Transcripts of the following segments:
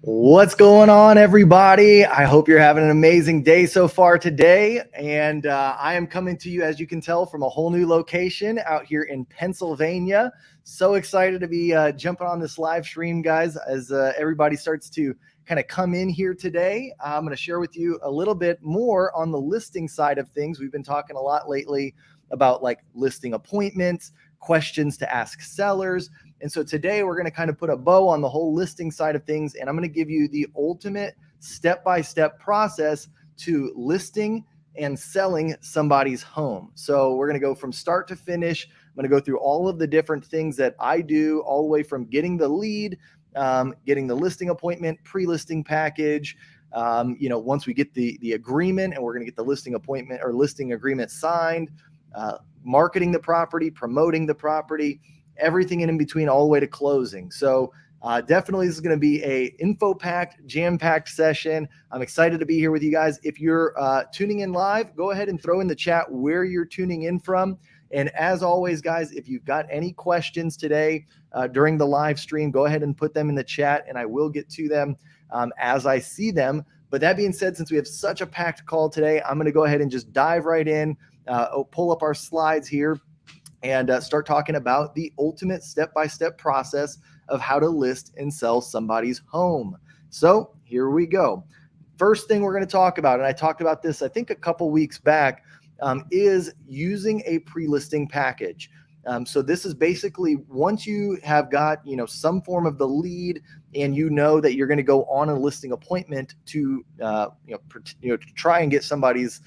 What's going on, everybody? I hope you're having an amazing day so far today. And I am coming to you, as you can tell, from a whole new location out here in Pennsylvania. So excited to be jumping on this live stream, guys, as everybody starts to kind of come in here today. I'm going to share with you a little bit more on the listing side of things. We've been talking a lot lately about like listing appointments, questions to ask sellers. And so today we're going to kind of put a bow on the whole listing side of things. And I'm going to give you the ultimate step-by-step process to listing and selling somebody's home. So we're going to go from start to finish. I'm going to go through all of the different things that I do, all the way from getting the lead, getting the listing appointment, pre-listing package. Once we get the agreement and we're going to get the listing appointment or listing agreement signed, marketing the property, promoting the property, everything in between, all the way to closing. So definitely this is going to be a info-packed, jam-packed session. I'm excited to be here with you guys. If you're tuning in live, go ahead and throw in the chat where you're tuning in from. And as always, guys, if you've got any questions today during the live stream, go ahead and put them in the chat and I will get to them as I see them. But that being said, since we have such a packed call today, I'm going to go ahead and just dive right in, pull up our slides here, and start talking about the ultimate step-by-step process of how to list and sell somebody's home. So here we go. First thing we're going to talk about, and I talked about this, I think a couple weeks back, is using a pre-listing package. So this is basically once you have got, some form of the lead and you know that you're going to go on a listing appointment to, to try and get somebody's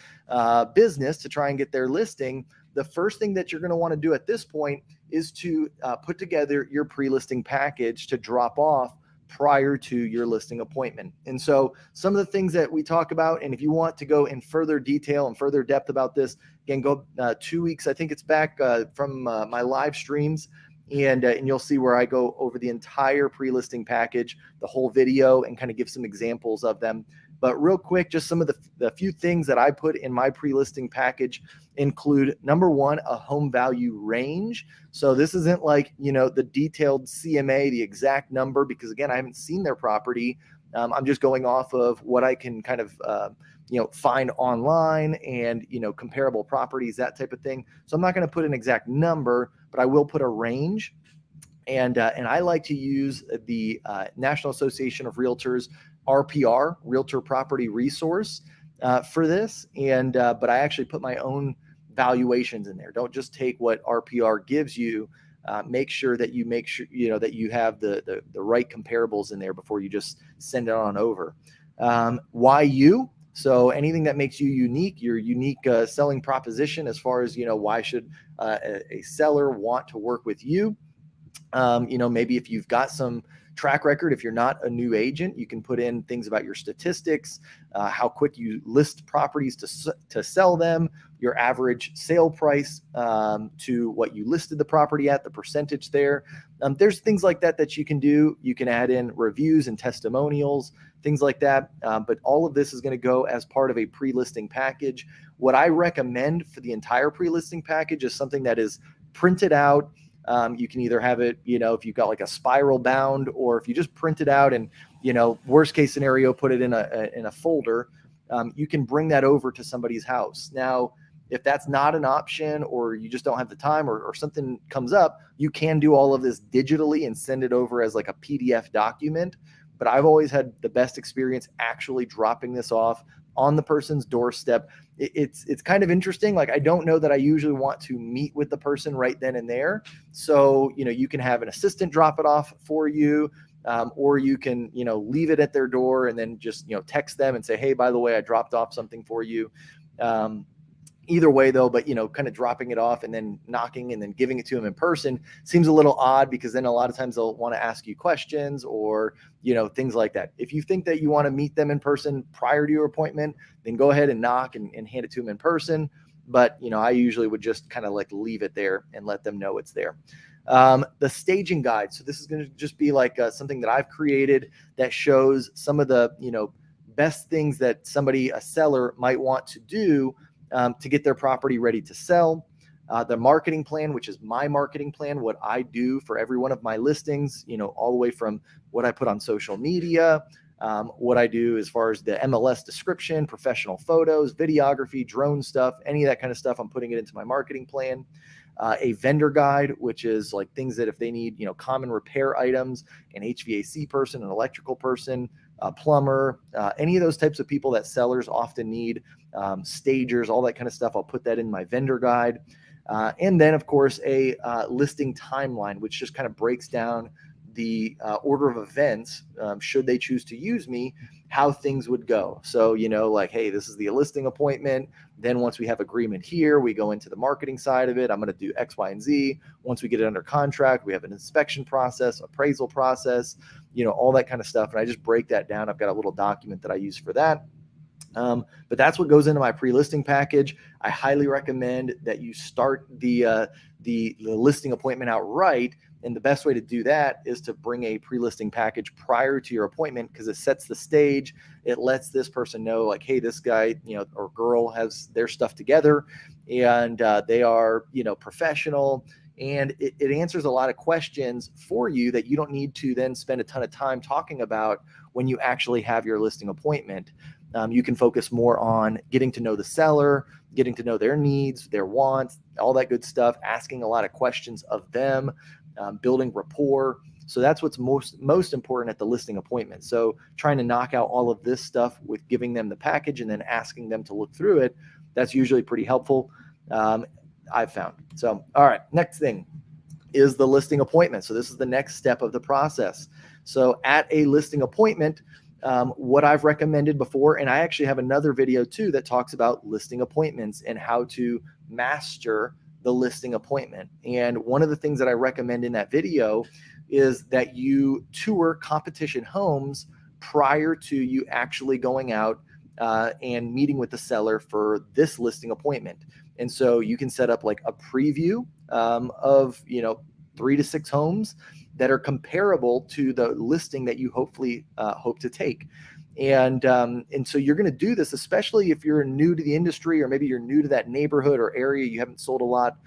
business, to try and get their listing. The first thing that you're going to want to do at this point is to put together your pre-listing package to drop off prior to your listing appointment. And so some of the things that we talk about, and if you want to go in further detail and further depth about this, again, go 2 weeks, I think it's back from my live streams, and you'll see where I go over the entire pre-listing package, the whole video, and kind of give some examples of them. But real quick, just some of the few things that I put in my pre-listing package include, number one, a home value range. So this isn't like, the detailed CMA, the exact number, because again, I haven't seen their property. I'm just going off of what I can kind of, find online and, comparable properties, that type of thing. So I'm not going to put an exact number, but I will put a range. And I like to use the National Association of Realtors RPR, Realtor Property Resource, for this. And but I actually put my own valuations in there. Don't just take what RPR gives you. Make sure that you that you have the right comparables in there before you just send it on over. Why you? So anything that makes you unique, your unique selling proposition, as far as why should a seller want to work with you? Maybe if you've got some track record, if you're not a new agent, you can put in things about your statistics, how quick you list properties to sell them, your average sale price to what you listed the property at, the percentage there. There's things like that you can do. You can add in reviews and testimonials, things like that. But all of this is going to go as part of a pre-listing package. What I recommend for the entire pre-listing package is something that is printed out. You can either have it, if you've got like a spiral bound, or if you just print it out and, worst case scenario, put it in a folder. You can bring that over to somebody's house. Now, if that's not an option, or you just don't have the time, or something comes up, you can do all of this digitally and send it over as like a PDF document. But I've always had the best experience actually dropping this off on the person's doorstep. It's kind of interesting. Like, I don't know that I usually want to meet with the person right then and there. So, you can have an assistant drop it off for you, or you can, leave it at their door and then just, text them and say, hey, by the way, I dropped off something for you. Either way though, but kind of dropping it off and then knocking and then giving it to them in person seems a little odd, because then a lot of times they'll want to ask you questions or, things like that. If you think that you want to meet them in person prior to your appointment, then go ahead and knock and hand it to them in person. But, I usually would just kind of like leave it there and let them know it's there. The staging guide. So this is going to just be like something that I've created that shows some of the, best things that a seller might want to do to get their property ready to sell. The marketing plan, which is my marketing plan, what I do for every one of my listings, all the way from what I put on social media, what I do as far as the MLS description, professional photos, videography, drone stuff, any of that kind of stuff, I'm putting it into my marketing plan. A vendor guide, which is like things that if they need, common repair items, an HVAC person, an electrical person, a plumber, any of those types of people that sellers often need, stagers, all that kind of stuff. I'll put that in my vendor guide. And then, of course, a listing timeline, which just kind of breaks down the order of events, should they choose to use me, how things would go. So, like, hey, this is the listing appointment. Then once we have agreement here, we go into the marketing side of it. I'm going to do X, Y, and Z. Once we get it under contract, we have an inspection process, appraisal process, all that kind of stuff. And I just break that down. I've got a little document that I use for that. But that's what goes into my pre-listing package. I highly recommend that you start the listing appointment out right. And the best way to do that is to bring a pre-listing package prior to your appointment, because it sets the stage. It lets this person know, like, hey, this guy, or girl has their stuff together, and they are, professional. And it answers a lot of questions for you that you don't need to then spend a ton of time talking about when you actually have your listing appointment. You can focus more on getting to know the seller, getting to know their needs, their wants, all that good stuff, asking a lot of questions of them, building rapport. So that's what's most important at the listing appointment. So trying to knock out all of this stuff with giving them the package and then asking them to look through it, that's usually pretty helpful, I've found. So, all right, next thing is the listing appointment. So this is the next step of the process. So at a listing appointment, what I've recommended before, and I actually have another video too that talks about listing appointments and how to master the listing appointment. And one of the things that I recommend in that video is that you tour competition homes prior to you actually going out and meeting with the seller for this listing appointment. And so you can set up like a preview of 3 to 6 homes that are comparable to the listing that you hopefully hope to take. And so you're going to do this, especially if you're new to the industry, or maybe you're new to that neighborhood or area, you haven't sold a lot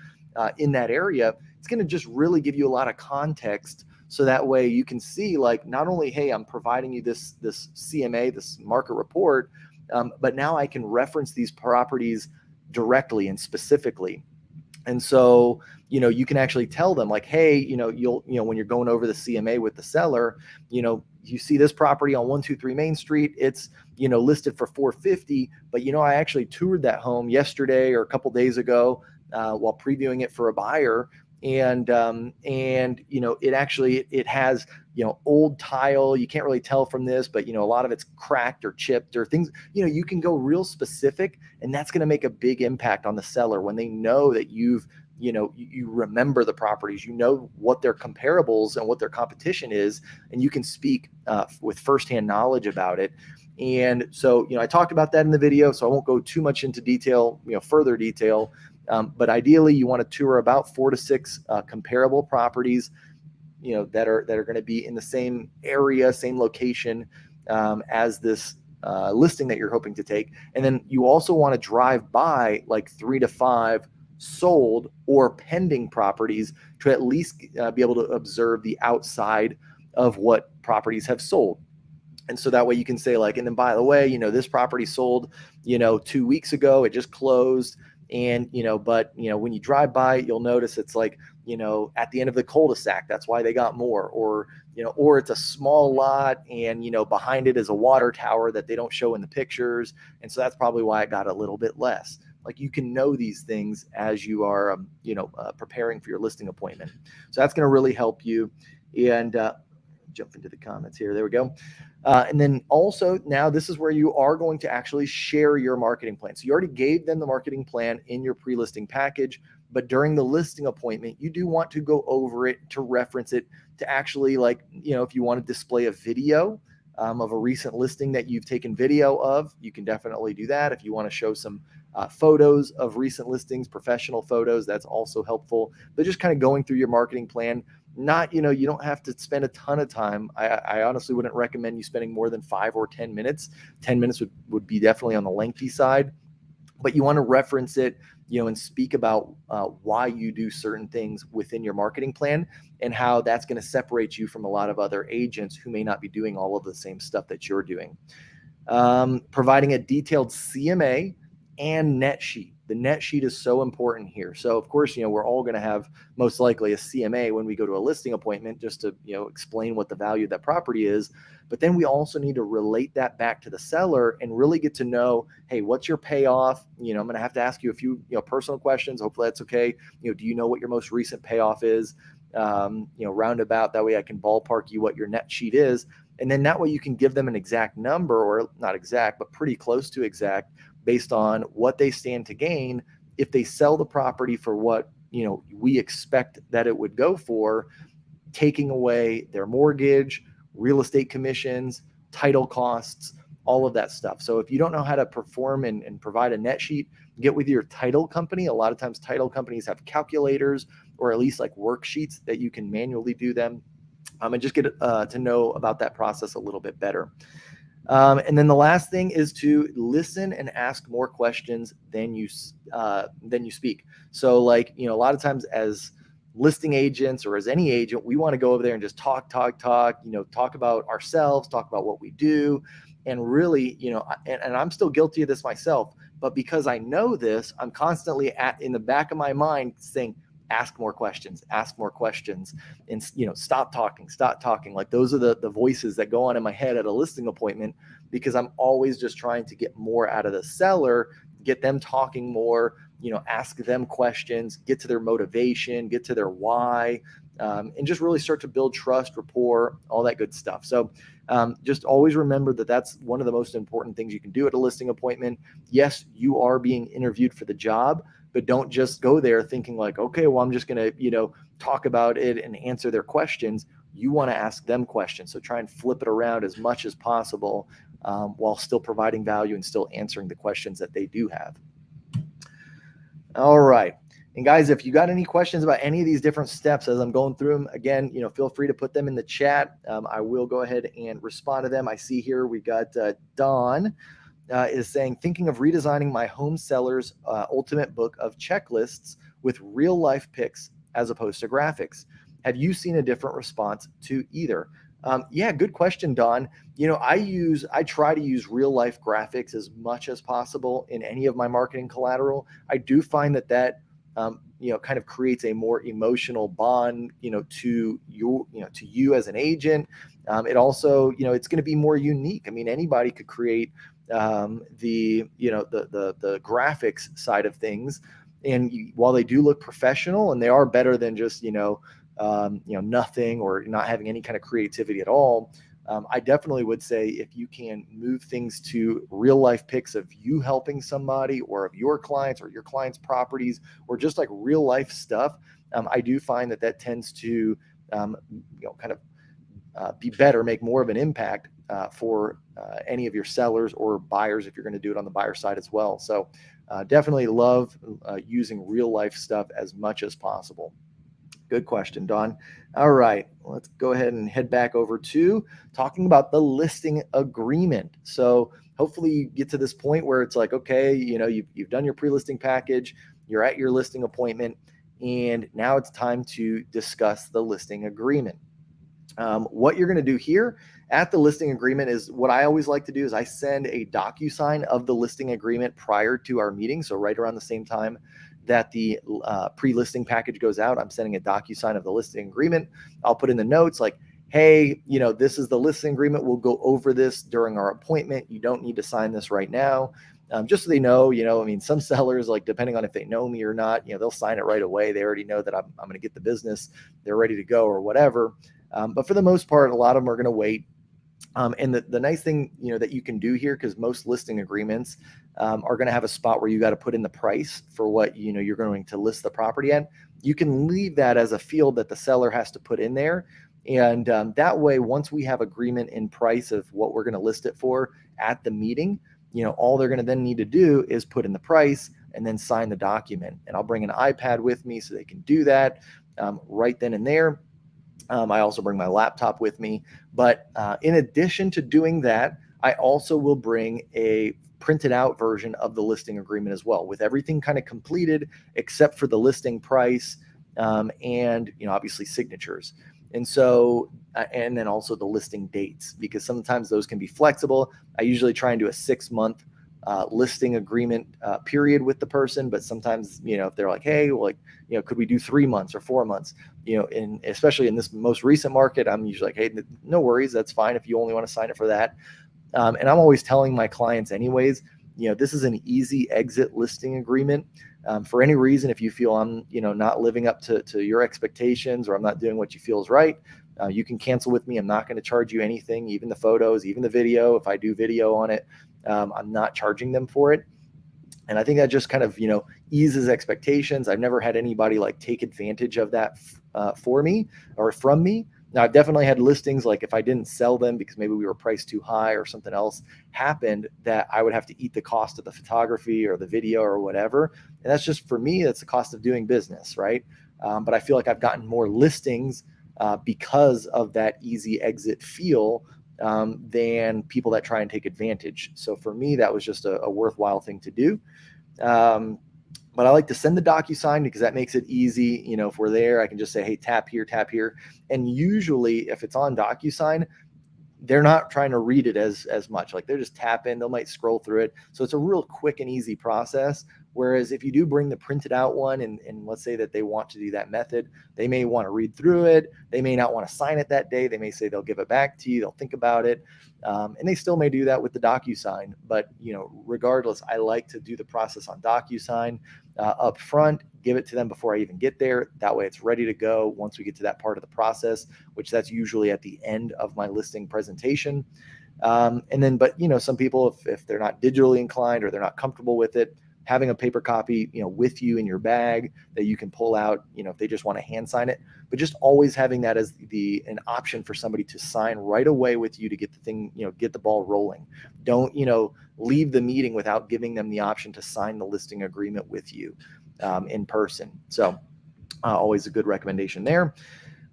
in that area. It's going to just really give you a lot of context. So that way you can see, like, not only, hey, I'm providing you this CMA, this market report, but now I can reference these properties directly and specifically. And so, you can actually tell them, like, hey, you'll when you're going over the CMA with the seller, you see this property on 123 Main Street, it's, listed for $450, but I actually toured that home yesterday or a couple days ago while previewing it for a buyer. And it has, old tile. You can't really tell from this, but, a lot of it's cracked or chipped or things, you can go real specific, and that's going to make a big impact on the seller when they know that you remember the properties, what their comparables and what their competition is, and you can speak with firsthand knowledge about it. And so, I talked about that in the video, so I won't go too much into detail, further detail. But ideally, you want to tour about 4 to 6 comparable properties, that are going to be in the same area, same location as this listing that you're hoping to take. And then you also want to drive by like 3 to 5 sold or pending properties to at least be able to observe the outside of what properties have sold. And so that way you can say, like, and then by the way, this property sold, 2 weeks ago, it just closed. And, but, when you drive by, you'll notice it's like, at the end of the cul-de-sac, that's why they got more, or it's a small lot and, behind it is a water tower that they don't show in the pictures. And so that's probably why it got a little bit less. Like, you can know these things as you are, preparing for your listing appointment. So that's going to really help you. And jump into the comments here. There we go. And then also, now this is where you are going to actually share your marketing plan. So you already gave them the marketing plan in your pre-listing package, but during the listing appointment, you do want to go over it, to reference it, to actually, like, if you want to display a video of a recent listing that you've taken video of, you can definitely do that. If you want to show some photos of recent listings, professional photos, that's also helpful. But just kind of going through your marketing plan. Not, you don't have to spend a ton of time. I honestly wouldn't recommend you spending more than 5 or 10 minutes. 10 minutes would be definitely on the lengthy side. but you want to reference it, and speak about why you do certain things within your marketing plan and how that's going to separate you from a lot of other agents who may not be doing all of the same stuff that you're doing. Providing a detailed CMA and net sheet. The net sheet is so important here. So of course, we're all going to have most likely a CMA when we go to a listing appointment just to, explain what the value of that property is. But then we also need to relate that back to the seller and really get to know, hey, what's your payoff? I'm going to have to ask you a few, personal questions. Hopefully that's okay. Do you know what your most recent payoff is? Roundabout. That way I can ballpark you what your net sheet is. And then that way you can give them an exact number, or not exact, but pretty close to exact, based on what they stand to gain if they sell the property for what, we expect that it would go for, taking away their mortgage, real estate commissions, title costs, all of that stuff. So if you don't know how to perform and provide a net sheet, get with your title company. A lot of times title companies have calculators or at least like worksheets that you can manually do them. And just get to know about that process a little bit better. And then the last thing is to listen and ask more questions than you speak. So like, a lot of times as listing agents or as any agent, we want to go over there and just talk about ourselves, talk about what we do. And really, and I'm still guilty of this myself, but because I know this, I'm constantly in the back of my mind saying, ask more questions, and, stop talking. Like those are the voices that go on in my head at a listing appointment, because I'm always just trying to get more out of the seller, get them talking more, ask them questions, get to their motivation, get to their why, and just really start to build trust, rapport, all that good stuff. So just always remember that that's one of the most important things you can do at a listing appointment. Yes, you are being interviewed for the job, but don't just go there thinking like, okay, well, I'm just going to, talk about it and answer their questions. You want to ask them questions. So try and flip it around as much as possible while still providing value and still answering the questions that they do have. All right. And guys, if you got any questions about any of these different steps as I'm going through them, again, feel free to put them in the chat. I will go ahead and respond to them. I see here we got Don. Is saying, thinking of redesigning my home seller's ultimate book of checklists with real life pics as opposed to graphics. Have you seen a different response to either? Yeah, good question, Don. I try to use real life graphics as much as possible in any of my marketing collateral. I do find that kind of creates a more emotional bond, to you as an agent. It also, it's going to be more unique. I mean, anybody could create the graphics side of things, and while they do look professional and they are better than just nothing or not having any kind of creativity at all, I definitely would say if you can move things to real life pics of you helping somebody or of your clients or your clients' properties or just like real life stuff, I do find that tends to be better, make more of an impact for any of your sellers or buyers if you're going to do it on the buyer side as well. So definitely love using real life stuff as much as possible. Good question, Don. All right, let's go ahead and head back over to talking about the listing agreement. So hopefully you get to this point where it's like, okay, you've done your pre-listing package, you're at your listing appointment, and now it's time to discuss the listing agreement. What you're going to do here at the listing agreement is what I always like to do is I send a DocuSign of the listing agreement prior to our meeting. So right around the same time that the pre-listing package goes out, I'm sending a DocuSign of the listing agreement. I'll put in the notes like, hey, this is the listing agreement. We'll go over this during our appointment. You don't need to sign this right now. Just so they know, some sellers, like depending on if they know me or not, they'll sign it right away. They already know that I'm going to get the business. They're ready to go or whatever. But for the most part, a lot of them are going to wait. And the nice thing, that you can do here, because most listing agreements are going to have a spot where you got to put in the price for what, you're going to list the property at. You can leave that as a field that the seller has to put in there. And that way, once we have agreement in price of what we're going to list it for at the meeting, all they're going to then need to do is put in the price and then sign the document. And I'll bring an iPad with me so they can do that right then and there. I also bring my laptop with me. But in addition to doing that, I also will bring a printed out version of the listing agreement as well, with everything kind of completed except for the listing price, and obviously signatures. And so, and then also the listing dates, because sometimes those can be flexible. I usually try and do a 6-month listing agreement period with the person, but sometimes, if they're like, hey, well, could we do 3 months or 4 months? And especially in this most recent market, I'm usually like, hey, no worries, that's fine if you only want to sign it for that. And I'm always telling my clients anyways, this is an easy exit listing agreement. For any reason, if you feel I'm, not living up to your expectations, or I'm not doing what you feel is right, you can cancel with me. I'm not going to charge you anything, even the photos, even the video. If I do video on it, I'm not charging them for it. And I think that just kind of, eases expectations. I've never had anybody like take advantage of that for me or from me. Now, I've definitely had listings, like if I didn't sell them because maybe we were priced too high or something else happened, that I would have to eat the cost of the photography or the video or whatever. And that's just, for me, that's the cost of doing business, right? But I feel like I've gotten more listings because of that easy exit feel than people that try and take advantage. So for me, that was just a worthwhile thing to do. But I like to send the DocuSign because that makes it easy. If we're there, I can just say, hey, tap here, tap here. And usually if it's on DocuSign, they're not trying to read it as much. Like, they're just tapping, they might scroll through it. So it's a real quick and easy process. Whereas if you do bring the printed out one, and let's say that they want to do that method, they may want to read through it. They may not want to sign it that day. They may say they'll give it back to you. They'll think about it. And they still may do that with the DocuSign. But, regardless, I like to do the process on DocuSign up front, give it to them before I even get there. That way it's ready to go once we get to that part of the process, which that's usually at the end of my listing presentation. And then, but, some people, if they're not digitally inclined or they're not comfortable with it, having a paper copy, with you in your bag that you can pull out, if they just want to hand sign it, but just always having that as an option for somebody to sign right away with you to get the thing, get the ball rolling. Don't, leave the meeting without giving them the option to sign the listing agreement with you in person. So always a good recommendation there.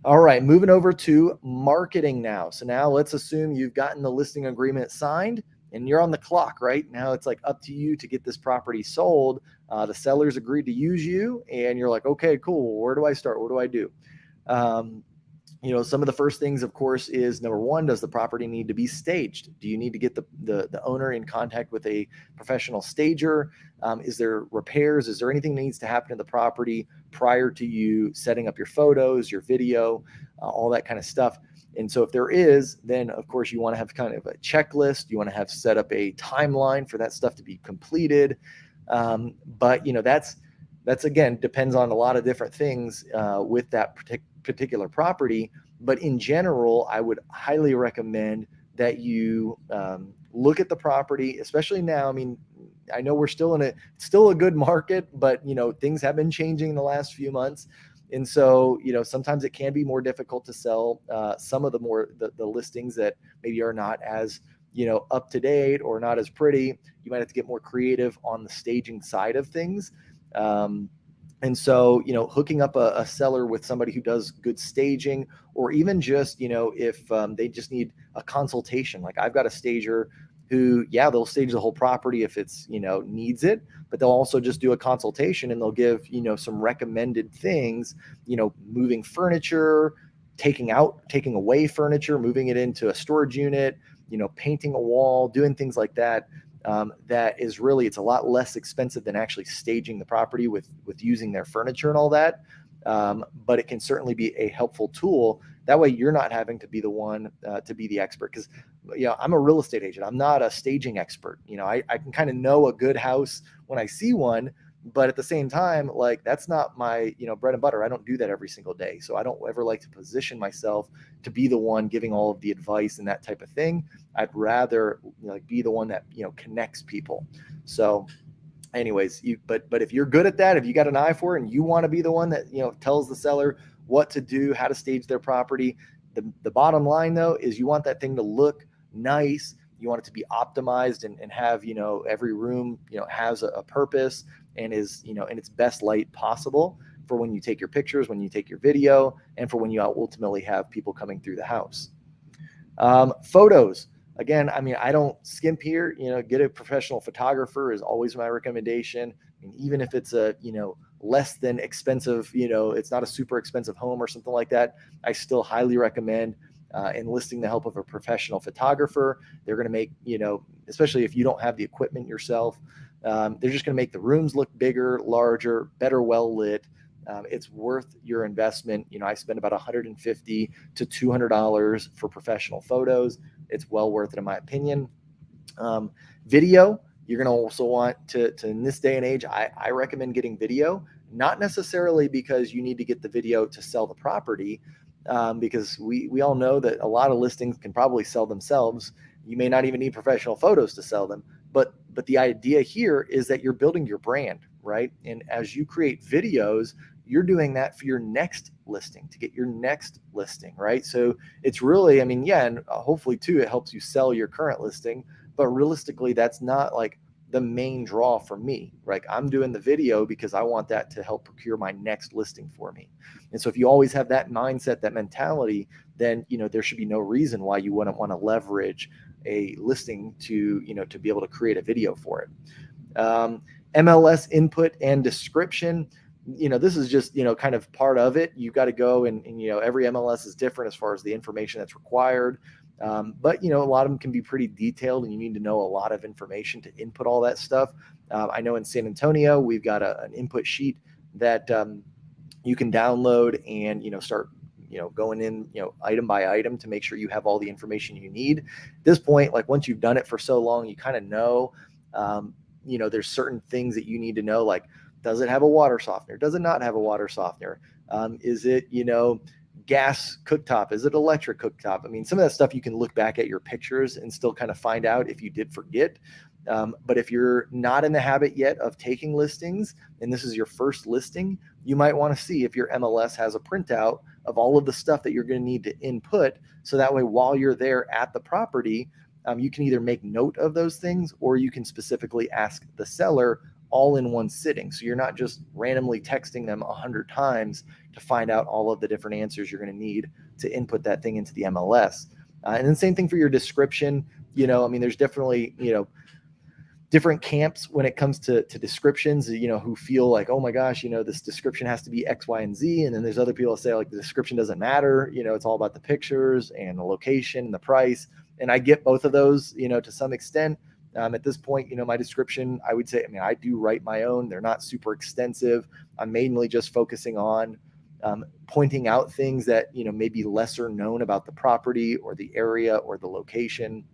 All right, moving over to marketing now. So now let's assume you've gotten the listing agreement signed and you're on the clock, right? Now it's like up to you to get this property sold. The sellers agreed to use you, and you're like, okay, cool. Where do I start? What do I do? Some of the first things, of course, is number one, does the property need to be staged? Do you need to get the owner in contact with a professional stager? Is there repairs? Is there anything that needs to happen to the property prior to you setting up your photos, your video, all that kind of stuff? And so if there is, then of course you want to have kind of a checklist. You want to have set up a timeline for that stuff to be completed. But that's again, depends on a lot of different things with that particular property. But in general, I would highly recommend that you look at the property, especially now. I mean, I know we're still a good market, but things have been changing in the last few months. And so, sometimes it can be more difficult to sell some of the listings that maybe are not as, up to date or not as pretty. You might have to get more creative on the staging side of things. And so, hooking up a seller with somebody who does good staging, or even just, if they just need a consultation. Like, I've got a stager who, they'll stage the whole property if it's, needs it, but they'll also just do a consultation and they'll give, some recommended things, moving furniture, taking away furniture, moving it into a storage unit, painting a wall, doing things like that. That is really, it's a lot less expensive than actually staging the property with using their furniture and all that. But it can certainly be a helpful tool. That way you're not having to be the one to be the expert. Because, I'm a real estate agent. I'm not a staging expert. I can kind of know a good house when I see one, but at the same time, like, that's not my, bread and butter. I don't do that every single day. So I don't ever like to position myself to be the one giving all of the advice and that type of thing. I'd rather be the one that, connects people. So anyways, but if you're good at that, if you got an eye for it and you want to be the one that, tells the seller what to do, how to stage their property, the bottom line though, is you want that thing to look nice. You want it to be optimized and have, every room, has a purpose and is, in its best light possible for when you take your pictures, when you take your video, and for when you ultimately have people coming through the house. Photos. again, I mean, I don't skimp here. Get a professional photographer is always my recommendation. I mean, even if it's a, less than expensive, it's not a super expensive home or something like that, I still highly recommend enlisting the help of a professional photographer. They're going to make, especially if you don't have the equipment yourself, they're just going to make the rooms look bigger, larger, better, well lit. It's worth your investment. I spend about $150 to $200 for professional photos. It's well worth it, in my opinion. Video, you're going to also want to in this day and age, I recommend getting video, not necessarily because you need to get the video to sell the property, because we all know that a lot of listings can probably sell themselves. You may not even need professional photos to sell them, but the idea here is that you're building your brand, right? And as you create videos, you're doing that for your next listing, to get your next listing, right? So it's really, I mean, yeah, and hopefully too, it helps you sell your current listing, but realistically, that's not like the main draw for me, right? I'm doing the video because I want that to help procure my next listing for me. And so if you always have that mindset, that mentality, then, there should be no reason why you wouldn't want to leverage a listing to, to be able to create a video for it. MLS input and description. This is just, kind of part of it. You got to go and every MLS is different as far as the information that's required. But, a lot of them can be pretty detailed, and you need to know a lot of information to input all that stuff. I know in San Antonio, we've got an input sheet that you can download and, start, going in, item by item to make sure you have all the information you need. At this point, like once you've done it for so long, you kind of know, there's certain things that you need to know, like, does it have a water softener? Does it not have a water softener? Is it, gas cooktop? Is it electric cooktop? I mean, some of that stuff you can look back at your pictures and still kind of find out if you did forget. But if you're not in the habit yet of taking listings, and this is your first listing, you might want to see if your MLS has a printout of all of the stuff that you're going to need to input. So that way, while you're there at the property, you can either make note of those things, or you can specifically ask the seller all in one sitting. So you're not just randomly texting them 100 times to find out all of the different answers you're going to need to input that thing into the MLS. And then same thing for your description. I mean, there's definitely, different camps when it comes to descriptions, who feel like, oh my gosh, this description has to be X, Y, and Z. And then there's other people that say like the description doesn't matter. It's all about the pictures and the location and the price. And I get both of those, to some extent. At this point, my description, I would say, I mean, I do write my own. They're not super extensive. I'm mainly just focusing on pointing out things that, may be lesser known about the property or the area or the location.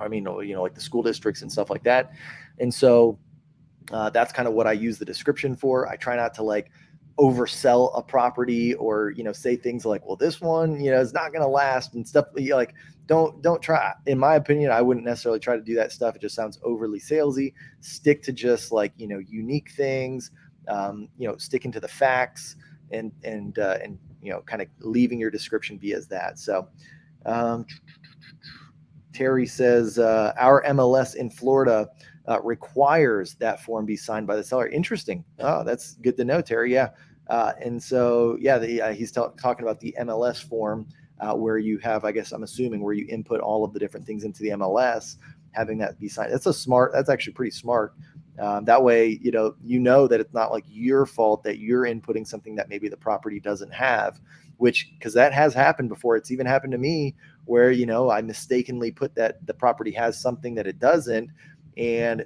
I mean, like the school districts and stuff like that. And so that's kind of what I use the description for. I try not to like oversell a property or, say things like, well, this one, is not going to last and stuff. Like, don't try. In my opinion, I wouldn't necessarily try to do that stuff. It just sounds overly salesy. Stick to just like, unique things, sticking to the facts and kind of leaving your description be as that. So, Terry says, our MLS in Florida requires that form be signed by the seller. Interesting. Oh, that's good to know, Terry. Yeah. And so, yeah, he's talking about the MLS form where you have, I guess I'm assuming, where you input all of the different things into the MLS, having that be signed. That's actually pretty smart. That way, that it's not like your fault that you're inputting something that maybe the property doesn't have, because that has happened before. It's even happened to me where, I mistakenly put that the property has something that it doesn't. And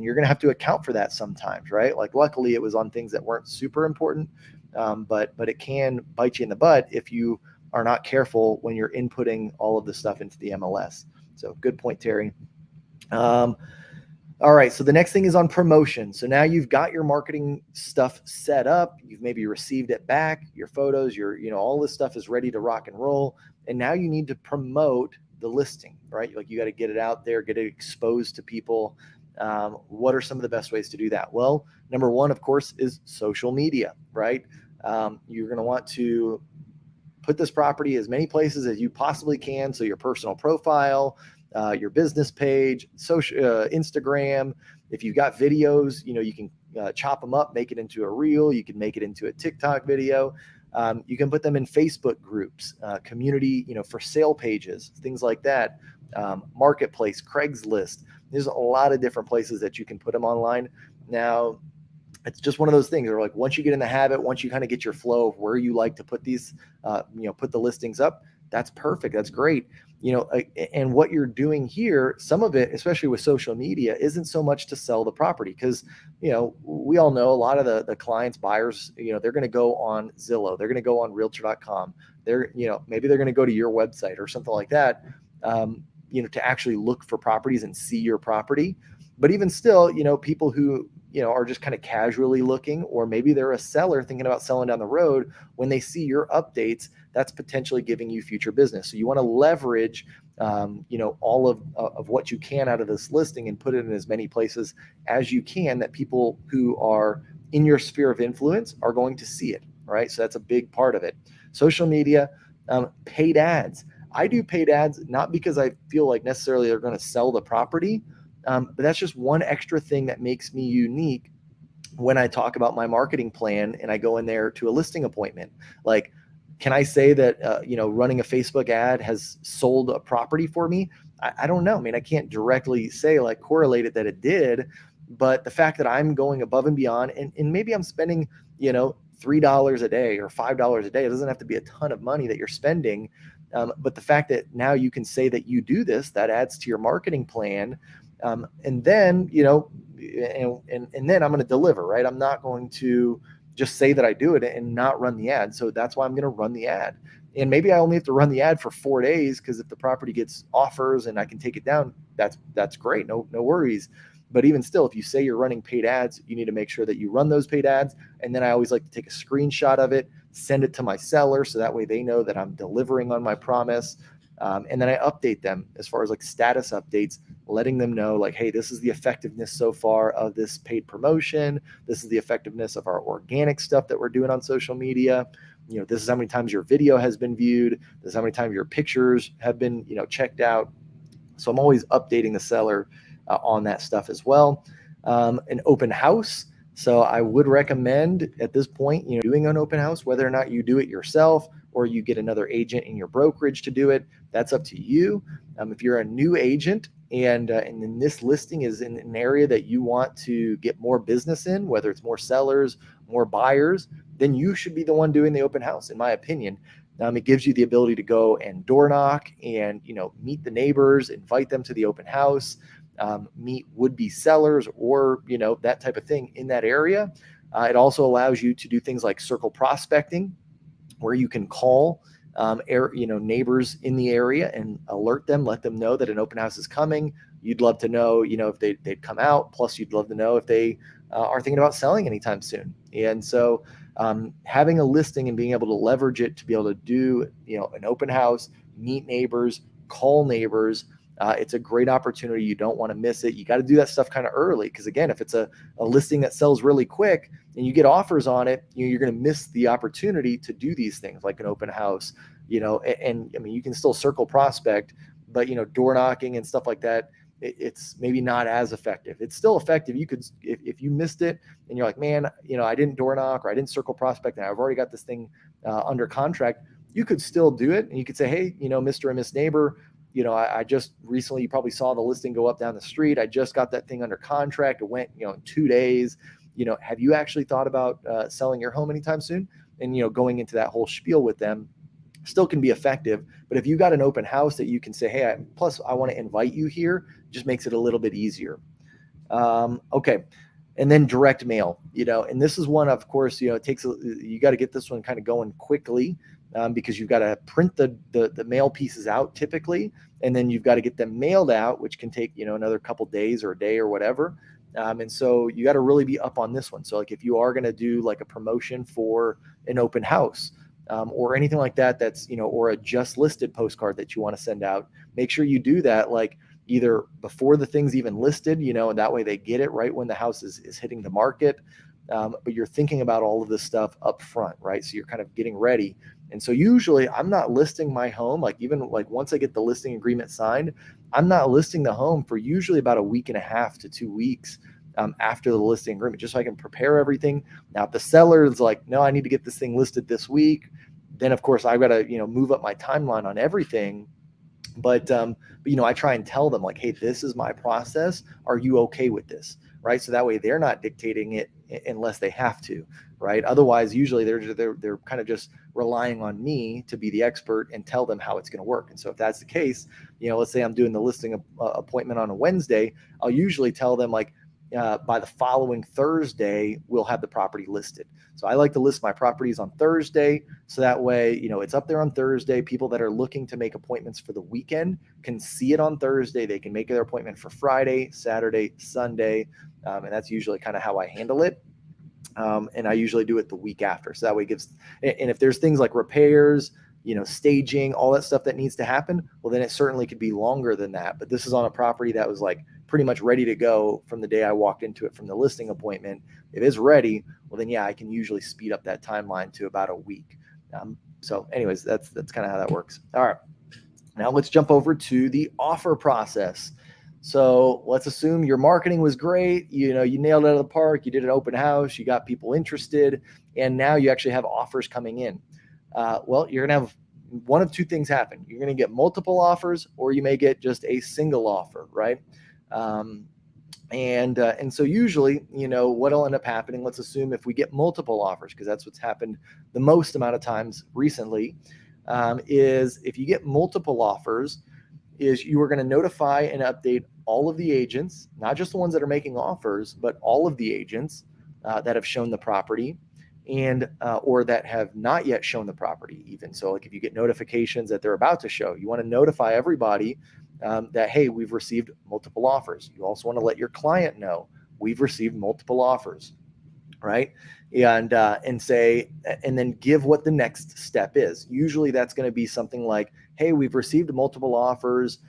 you're going to have to account for that sometimes, right? Like, luckily it was on things that weren't super important. But it can bite you in the butt if you are not careful when you're inputting all of the stuff into the MLS. So good point, Terry. All right. So the next thing is on promotion. So now you've got your marketing stuff set up. You've maybe received it back, your photos, all this stuff is ready to rock and roll. And now you need to promote the listing, right? Like, you got to get it out there, get it exposed to people. What are some of the best ways to do that? Well, number one, of course, is social media, right? You're going to want to put this property as many places as you possibly can. So your personal profile, your business page, social, Instagram. If you've got videos, you can chop them up, make it into a reel. You can make it into a TikTok video. You can put them in Facebook groups, community, for sale pages, things like that. Marketplace, Craigslist. There's a lot of different places that you can put them online. Now, it's just one of those things where, like, once you get in the habit, once you kind of get your flow of where you like to put these, put the listings up, that's perfect. That's great. And what you're doing here, some of it, especially with social media, isn't so much to sell the property, because, we all know a lot of the clients, buyers, they're going to go on Zillow, they're going to go on realtor.com. Maybe they're going to go to your website or something like that, to actually look for properties and see your property. But even still, people who, are just kind of casually looking, or maybe they're a seller thinking about selling down the road, when they see your updates, that's potentially giving you future business. So you want to leverage, all of what you can out of this listing and put it in as many places as you can that people who are in your sphere of influence are going to see it, right? So that's a big part of it. Social media, paid ads. I do paid ads not because I feel like necessarily they're going to sell the property, but that's just one extra thing that makes me unique when I talk about my marketing plan and I go in there to a listing appointment. Like, can I say that, running a Facebook ad has sold a property for me? I don't know. I mean, I can't directly say, like, correlate it that it did, but the fact that I'm going above and beyond, and maybe I'm spending, $3 a day or $5 a day, it doesn't have to be a ton of money that you're spending. But the fact that now you can say that you do this, that adds to your marketing plan. And then, and then I'm going to deliver, right? I'm not going to just say that I do it and not run the ad. So that's why I'm going to run the ad. And maybe I only have to run the ad for 4 days, because if the property gets offers and I can take it down, that's great. No worries. But even still, if you say you're running paid ads, you need to make sure that you run those paid ads. And then I always like to take a screenshot of it, send it to my seller, so that way they know that I'm delivering on my promise. And then I update them as far as like status updates, letting them know, like, hey, this is the effectiveness so far of this paid promotion. This is the effectiveness of our organic stuff that we're doing on social media. This is how many times your video has been viewed. This is how many times your pictures have been, checked out. So I'm always updating the seller on that stuff as well. An open house. So I would recommend at this point, doing an open house, whether or not you do it yourself or you get another agent in your brokerage to do it. That's up to you. If you're a new agent and then this listing is in an area that you want to get more business in, whether it's more sellers, more buyers, then you should be the one doing the open house, in my opinion. It gives you the ability to go and door knock and, meet the neighbors, invite them to the open house, meet would-be sellers, or, that type of thing in that area. It also allows you to do things like circle prospecting, where you can call neighbors in the area and alert them, let them know that an open house is coming. You'd love to know, if they'd come out. Plus, you'd love to know if they are thinking about selling anytime soon. And so having a listing and being able to leverage it to be able to do, an open house, meet neighbors, call neighbors, it's a great opportunity. You don't want to miss it. You got to do that stuff kind of early, because again, if it's a listing that sells really quick and you get offers on it, you're going to miss the opportunity to do these things like an open house, and I mean, you can still circle prospect, but door knocking and stuff like that, it's maybe not as effective. It's still effective. You could, if you missed it and you're like, man, I didn't door knock or I didn't circle prospect and I've already got this thing under contract, you could still do it. And you could say, hey, Mr. and Miss Neighbor, I just recently, you probably saw the listing go up down the street. I just got that thing under contract. It went, in 2 days. Have you actually thought about selling your home anytime soon? And, going into that whole spiel with them still can be effective. But if you got an open house that you can say, hey, plus I want to invite you here, just makes it a little bit easier. Okay. And then direct mail, and this is one, of course, you got to get this one kind of going quickly. Because you've got to print the mail pieces out typically, and then you've got to get them mailed out, which can take, another couple days or a day or whatever. And so you got to really be up on this one. So like if you are going to do like a promotion for an open house or anything like that, that's, or a just listed postcard that you want to send out, make sure you do that like either before the thing's even listed, and that way they get it right when the house is hitting the market. But you're thinking about all of this stuff up front, right? So you're kind of getting ready. And so usually I'm not listing my home, like even like once I get the listing agreement signed, I'm not listing the home for usually about a week and a half to 2 weeks after the listing agreement, just so I can prepare everything. Now, if the seller is like, no, I need to get this thing listed this week, then of course I've got to, move up my timeline on everything. But I try and tell them like, hey, this is my process. Are you okay with this? Right. So that way they're not dictating it unless they have to. Right. Otherwise, usually they're kind of just relying on me to be the expert and tell them how it's going to work. And so if that's the case, let's say I'm doing the listing appointment on a Wednesday, I'll usually tell them like, by the following Thursday, we'll have the property listed. So I like to list my properties on Thursday. So that way, it's up there on Thursday. People that are looking to make appointments for the weekend can see it on Thursday. They can make their appointment for Friday, Saturday, Sunday. And that's usually kind of how I handle it. And I usually do it the week after. So that way and if there's things like repairs, staging, all that stuff that needs to happen, well, then it certainly could be longer than that. But this is on a property that was like pretty much ready to go from the day I walked into it from the listing appointment. If it's ready, well, then yeah, I can usually speed up that timeline to about a week. So anyways, that's kind of how that works. All right, now let's jump over to the offer process. So let's assume your marketing was great. You nailed it out of the park. You did an open house. You got people interested, and now you actually have offers coming in. Well, you're going to have one of two things happen. You're going to get multiple offers, or you may get just a single offer, right? And so usually, what'll end up happening, let's assume if we get multiple offers, because that's what's happened the most amount of times recently, is if you get multiple offers, is you are going to notify and update all of the agents, not just the ones that are making offers, but all of the agents that have shown the property and or that have not yet shown the property even. So like if you get notifications that they're about to show, you want to notify everybody that, hey, we've received multiple offers. You also want to let your client know we've received multiple offers, right? And then give what the next step is. Usually that's going to be something like, hey, we've received multiple offers.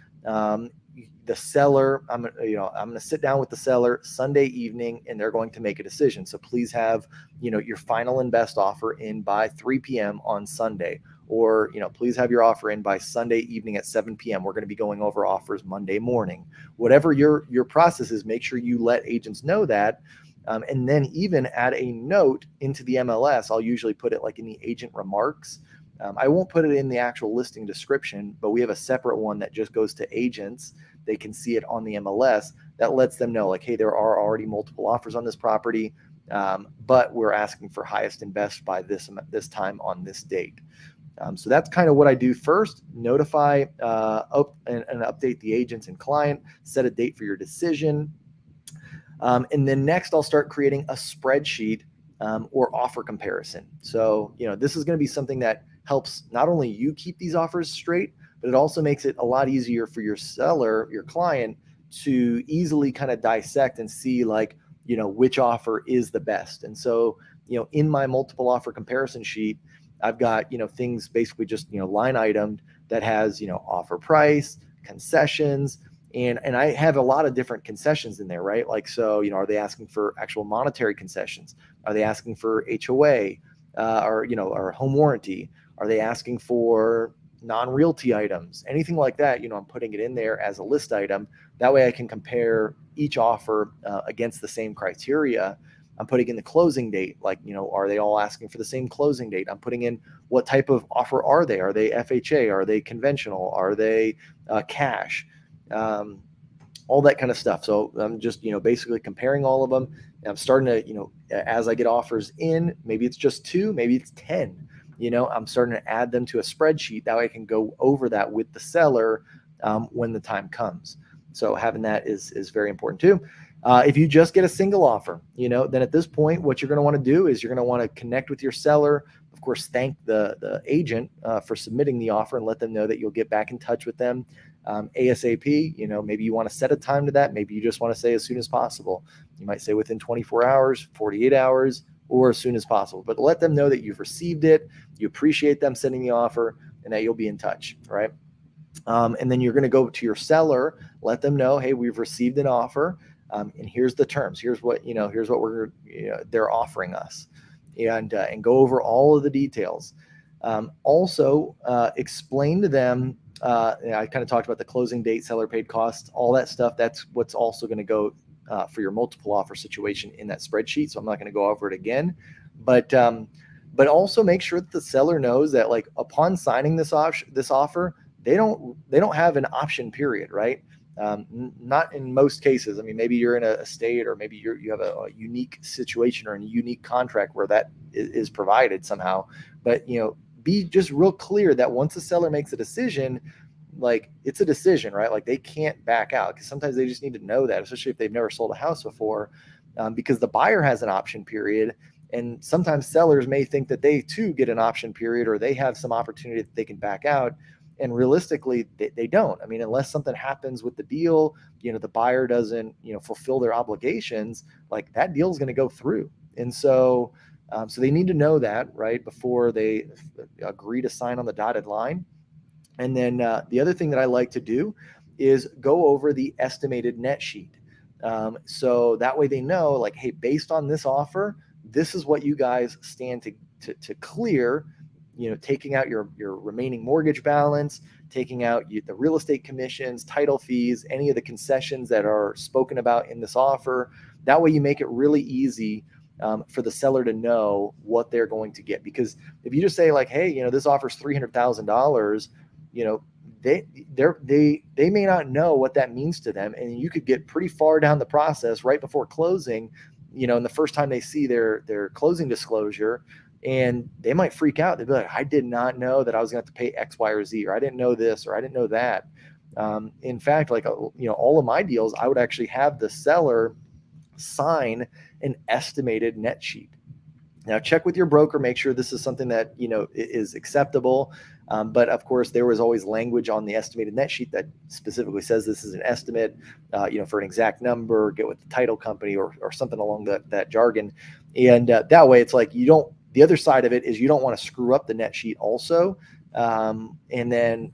The seller, I'm going to sit down with the seller Sunday evening, and they're going to make a decision. So please have, your final and best offer in by 3 p.m. on Sunday, or, please have your offer in by Sunday evening at 7 p.m. We're going to be going over offers Monday morning. Whatever your process is, make sure you let agents know that. And then even add a note into the MLS. I'll usually put it like in the agent remarks. I won't put it in the actual listing description, but we have a separate one that just goes to agents. They can see it on the MLS. That lets them know like, hey, there are already multiple offers on this property, but we're asking for highest and best by this time on this date. So that's kind of what I do first. Notify and update the agents and client, set a date for your decision. And then next, I'll start creating a spreadsheet or offer comparison. So, this is going to be something that helps not only you keep these offers straight, but it also makes it a lot easier for your seller, your client, to easily kind of dissect and see like, which offer is the best. And so, in my multiple offer comparison sheet, I've got, things basically just, line itemed that has, offer price, concessions, and I have a lot of different concessions in there, right? Like, so, are they asking for actual monetary concessions? Are they asking for HOA or home warranty? Are they asking for non-realty items? Anything like that, I'm putting it in there as a list item. That way I can compare each offer against the same criteria. I'm putting in the closing date, like, are they all asking for the same closing date? I'm putting in what type of offer are they? Are they FHA? Are they conventional? Are they cash? All that kind of stuff. So I'm just, basically comparing all of them. And I'm starting to, as I get offers in, maybe it's just 2, maybe it's 10, I'm starting to add them to a spreadsheet. That way I can go over that with the seller when the time comes. So having that is very important too. If you just get a single offer, then at this point, what you're going to want to do is you're going to want to connect with your seller. Of course, thank the agent for submitting the offer and let them know that you'll get back in touch with them ASAP. Maybe you want to set a time to that. Maybe you just want to say as soon as possible. You might say within 24 hours, 48 hours, or as soon as possible. But let them know that you've received it, you appreciate them sending the offer, and that you'll be in touch, right? And then you're going to go to your seller, let them know, hey, we've received an offer. And here's the terms. Here's what they're offering us, and go over all of the details. Also, explain to them. I kind of talked about the closing date, seller paid costs, all that stuff. That's what's also going to go for your multiple offer situation in that spreadsheet. So I'm not going to go over it again, but also make sure that the seller knows that, like, upon signing this offer, they don't have an option period, right? Not in most cases. I mean, maybe you're in a state, or maybe you have a unique situation or a unique contract where that is provided somehow. But be just real clear that once the seller makes a decision, like, it's a decision, right? Like, they can't back out, because sometimes they just need to know that, especially if they've never sold a house before, because the buyer has an option period. And sometimes sellers may think that they too get an option period, or they have some opportunity that they can back out. And realistically, they don't. I mean, unless something happens with the deal, the buyer doesn't, fulfill their obligations, like, that deal is going to go through. And so, so they need to know that, right, before they agree to sign on the dotted line. And then the other thing that I like to do is go over the estimated net sheet. So that way they know, like, hey, based on this offer, this is what you guys stand to clear, taking out your remaining mortgage balance, taking out the real estate commissions, title fees, any of the concessions that are spoken about in this offer. That way you make it really easy for the seller to know what they're going to get. Because if you just say, like, hey, this offers $300,000, they may not know what that means to them, and you could get pretty far down the process right before closing, and the first time they see their closing disclosure, and they might freak out. They'd be like, I did not know that I was going to have to pay X, Y, or Z, or I didn't know this, or I didn't know that. In fact, like, all of my deals, I would actually have the seller sign an estimated net sheet. Now, check with your broker, make sure this is something that is acceptable. But of course, there was always language on the estimated net sheet that specifically says this is an estimate, for an exact number. Get with the title company, or something along that jargon. And that way, it's like, the other side of it is, you don't want to screw up the net sheet also. And then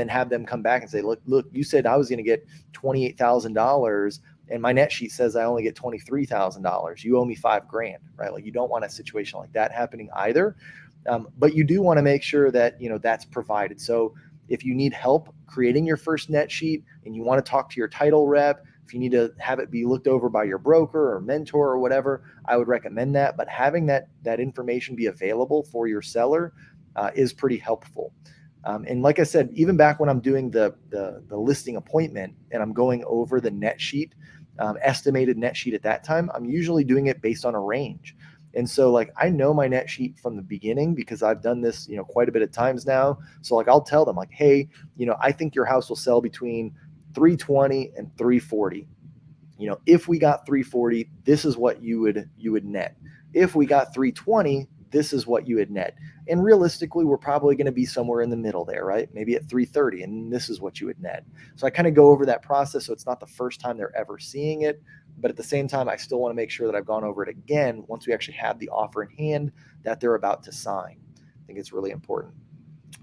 have them come back and say, look, you said I was going to get $28,000. And my net sheet says I only get $23,000. You owe me $5,000, right? Like, you don't want a situation like that happening either. But you do want to make sure that, that's provided. So if you need help creating your first net sheet, and you want to talk to your title rep, if you need to have it be looked over by your broker or mentor or whatever, I would recommend that. But having that information be available for your seller is pretty helpful. And like I said, even back when I'm doing the listing appointment and I'm going over the net sheet, estimated net sheet at that time, I'm usually doing it based on a range. And so, like, I know my net sheet from the beginning, because I've done this, quite a bit of times now. So, like, I'll tell them, like, hey, I think your house will sell between 320 and 340. If we got 340, this is what you would net. If we got 320, this is what you would net. And realistically, we're probably going to be somewhere in the middle there, right? Maybe at 330, and this is what you would net. So I kind of go over that process, so it's not the first time they're ever seeing it. But at the same time, I still want to make sure that I've gone over it again once we actually have the offer in hand that they're about to sign. I think it's really important.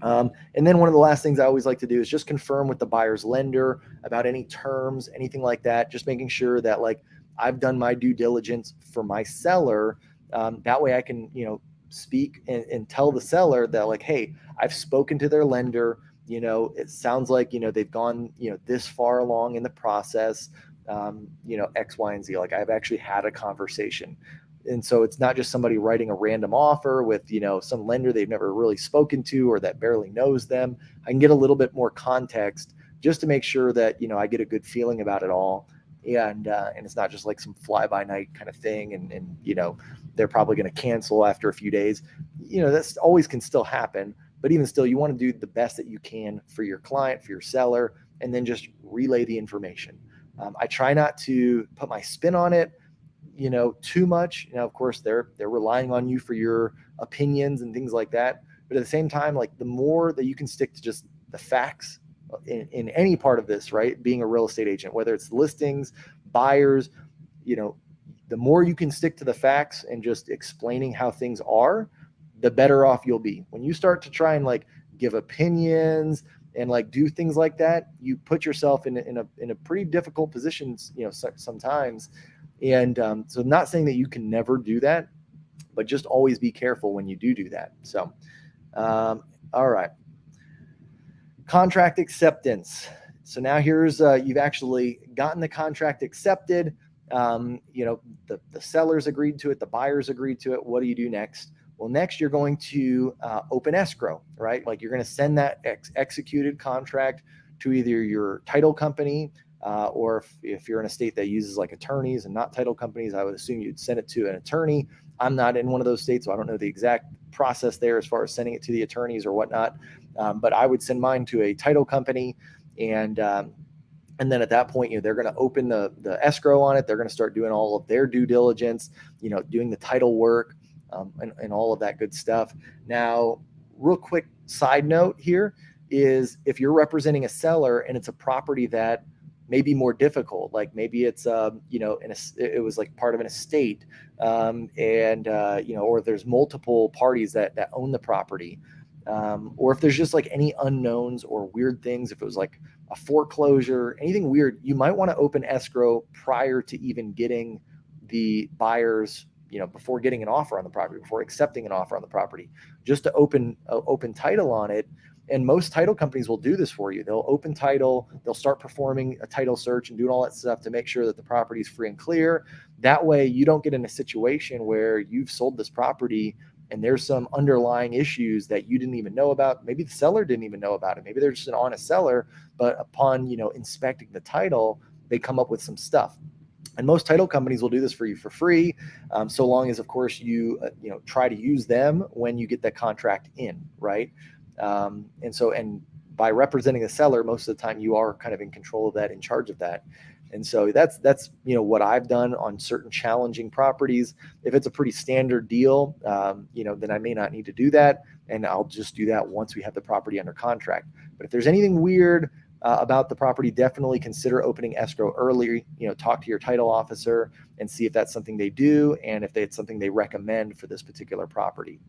And then one of the last things I always like to do is just confirm with the buyer's lender about any terms, anything like that, just making sure that, like, I've done my due diligence for my seller. That way I can, speak and tell the seller that, like, hey, I've spoken to their lender. It sounds like, they've gone, this far along in the process, X, Y, and Z. Like, I've actually had a conversation. And so it's not just somebody writing a random offer with, some lender they've never really spoken to, or that barely knows them. I can get a little bit more context just to make sure that, I get a good feeling about it all. And it's not just like some fly-by-night kind of thing. And they're probably going to cancel after a few days. That's always can still happen. But even still, you want to do the best that you can for your client, for your seller, and then just relay the information. I try not to put my spin on it, too much. Of course, they're relying on you for your opinions and things like that. But at the same time, like, the more that you can stick to just the facts in any part of this, right? Being a real estate agent, whether it's listings, buyers, the more you can stick to the facts and just explaining how things are, the better off you'll be. When you start to try and, like, give opinions and, like, do things like that, you put yourself in a pretty difficult position, sometimes. And so, not saying that you can never do that, but just always be careful when you do that. So, all right. Contract acceptance. So now here's, you've actually gotten the contract accepted. The sellers agreed to it, the buyers agreed to it. What do you do next? Well, next you're going to open escrow, right? Like you're going to send that executed contract to either your title company, or if you're in a state that uses like attorneys and not title companies, I would assume you'd send it to an attorney. I'm not in one of those states, so I don't know the exact process there as far as sending it to the attorneys or whatnot. But I would send mine to a title company, and then at that point, they're going to open the escrow on it. They're going to start doing all of their due diligence, doing the title work, and all of that good stuff. Now, real quick side note here is if you're representing a seller and it's a property that may be more difficult, like maybe it's it was like part of an estate, or there's multiple parties that own the property, or if there's just like any unknowns or weird things, if it was like a foreclosure, anything weird, you might want to open escrow prior to even getting the buyers, before getting an offer on the property, before accepting an offer on the property, just to open title on it. And most title companies will do this for you. They'll open title, they'll start performing a title search and doing all that stuff to make sure that the property is free and clear. That way you don't get in a situation where you've sold this property and there's some underlying issues that you didn't even know about. Maybe the seller didn't even know about it. Maybe they're just an honest seller, but upon, inspecting the title, they come up with some stuff. And most title companies will do this for you for free, so long as, of course, you try to use them when you get that contract in, right? And by representing the seller, most of the time you are kind of in control of that, in charge of that. And so that's what I've done on certain challenging properties. If it's a pretty standard deal, then I may not need to do that, and I'll just do that once we have the property under contract. But if there's anything weird about the property, definitely consider opening escrow early. Talk to your title officer and see if that's something they do and if it's something they recommend for this particular property.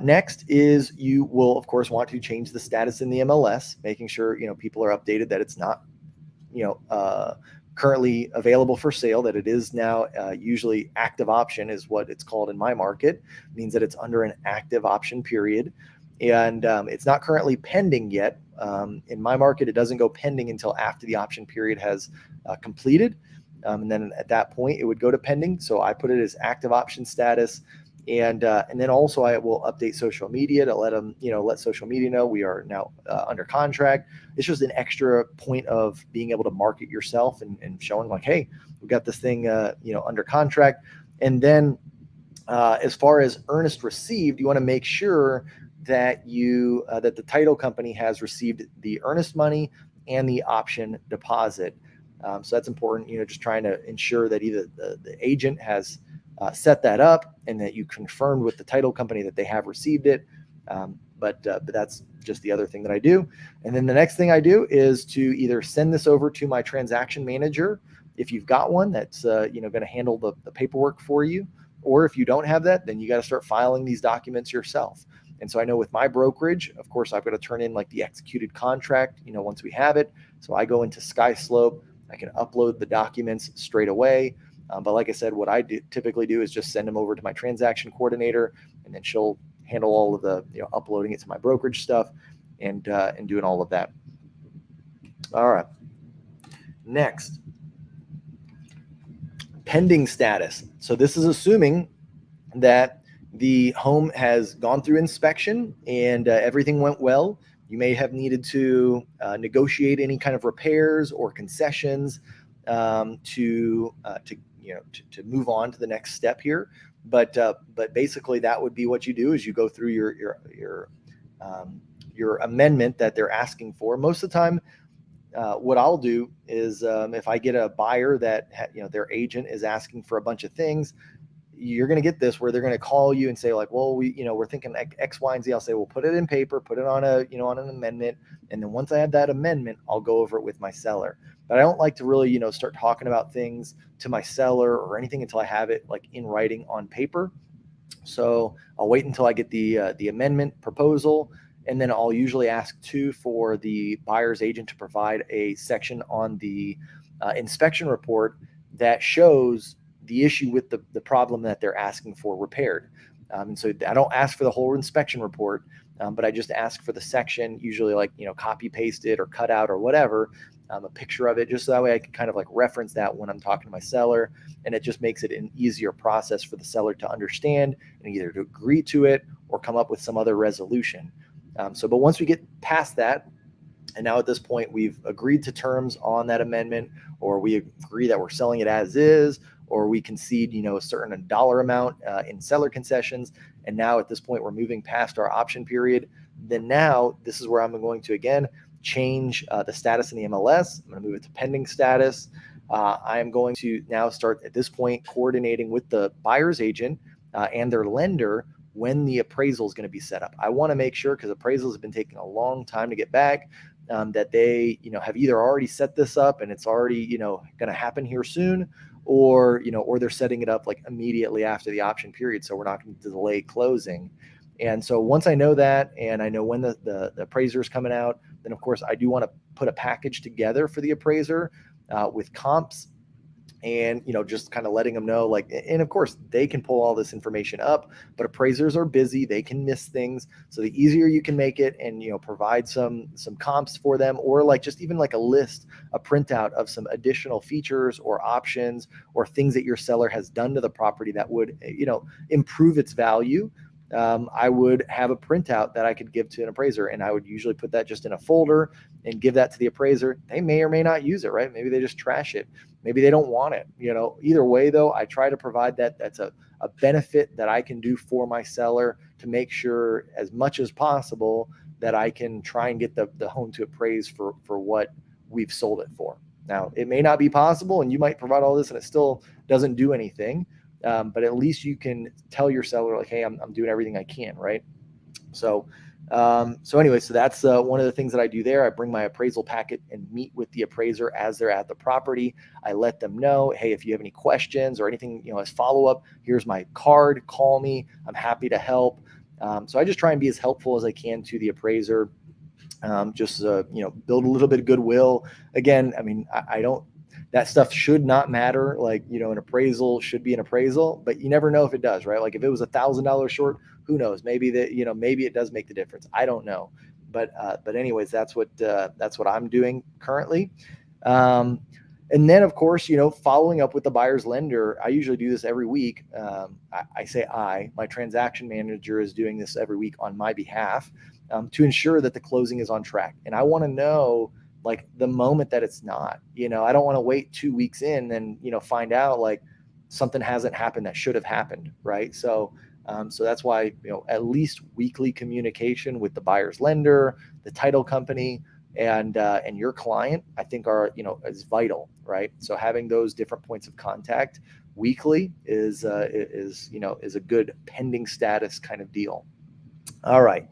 Next is you will, of course, want to change the status in the MLS, making sure people are updated that it's not currently available for sale, that it is now usually active option is what it's called in my market. It means that it's under an active option period, and it's not currently pending yet. In my market, it doesn't go pending until after the option period has completed, and then at that point it would go to pending. So I put it as active option status. And then also I will update social media to let social media know we are now under contract. It's just an extra point of being able to market yourself and showing like, hey, we got this thing, under contract. And then as far as earnest received, you want to make sure that that the title company has received the earnest money and the option deposit. So that's important, just trying to ensure that either the agent has set that up and that you confirmed with the title company that they have received it. But that's just the other thing that I do. And then the next thing I do is to either send this over to my transaction manager, if you've got one that's going to handle the paperwork for you, or if you don't have that, then you got to start filing these documents yourself. And so I know with my brokerage, of course, I've got to turn in like the executed contract, once we have it. So I go into SkySlope, I can upload the documents straight away. But like I said, what I typically do is just send them over to my transaction coordinator, and then she'll handle all of the uploading it to my brokerage stuff and doing all of that. All right. Next, pending status. So this is assuming that the home has gone through inspection and everything went well. You may have needed to negotiate any kind of repairs or concessions to move on to the next step here. But basically that would be what you do is you go through your amendment that they're asking for. Most of the time, what I'll do is if I get a buyer that their agent is asking for a bunch of things, you're going to get this where they're going to call you and say like, well, we're thinking X, Y, and Z. I'll say, well, put it in paper, put it on on an amendment. And then once I have that amendment, I'll go over it with my seller. But I don't like to really, start talking about things to my seller or anything until I have it like in writing on paper. So I'll wait until I get the amendment proposal. And then I'll usually ask too for the buyer's agent to provide a section on the inspection report that shows the issue with the problem that they're asking for repaired. And so I don't ask for the whole inspection report, but I just ask for the section, usually like, copy pasted or cut out or whatever, a picture of it, just so that way I can kind of like reference that when I'm talking to my seller, and it just makes it an easier process for the seller to understand and either to agree to it or come up with some other resolution. But once we get past that, and now at this point we've agreed to terms on that amendment, or we agree that we're selling it as is, or we concede, a certain dollar amount in seller concessions, and now at this point we're moving past our option period, then now this is where I'm going to again change the status in the MLS. I'm going to move it to pending status. I am going to now start at this point coordinating with the buyer's agent and their lender when the appraisal is going to be set up. I want to make sure, because appraisals have been taking a long time to get back, that they, have either already set this up and it's already, going to happen here soon, or, or they're setting it up like immediately after the option period, so we're not going to delay closing. And so once I know that, and I know when the appraiser is coming out, then of course I do want to put a package together for the appraiser with comps, and just kind of letting them know, like, and of course they can pull all this information up, but appraisers are busy, they can miss things. So the easier you can make it, and provide some comps for them, or like just even like a list, a printout of some additional features or options or things that your seller has done to the property that would improve its value. I would have a printout that I could give to an appraiser, and I would usually put that just in a folder and give that to the appraiser. They may or may not use it, right? Maybe they just trash it. Maybe they don't want it. Either way though, I try to provide that. That's a benefit that I can do for my seller to make sure as much as possible that I can try and get the home to appraise for what we've sold it for. Now, it may not be possible, and you might provide all this and it still doesn't do anything. But at least you can tell your seller, like, hey, I'm doing everything I can, right? So anyway, so that's one of the things that I do there. I bring my appraisal packet and meet with the appraiser as they're at the property. I let them know, hey, if you have any questions or anything, as follow-up, here's my card, call me. I'm happy to help. So I just try and be as helpful as I can to the appraiser. Build a little bit of goodwill. Again, I mean, I don't, that stuff should not matter. Like, an appraisal should be an appraisal, but you never know if it does, right? Like if it was $1,000 short, who knows? Maybe that, maybe it does make the difference. I don't know. But anyways, that's what I'm doing currently. And then of course, following up with the buyer's lender, I usually do this every week. My transaction manager is doing this every week on my behalf, to ensure that the closing is on track. And I want to know, like, the moment that it's not, I don't want to wait 2 weeks in and, find out like something hasn't happened that should have happened. Right. So that's why, at least weekly communication with the buyer's lender, the title company, and your client, I think are, is vital. Right. So having those different points of contact weekly is a good pending status kind of deal. All right.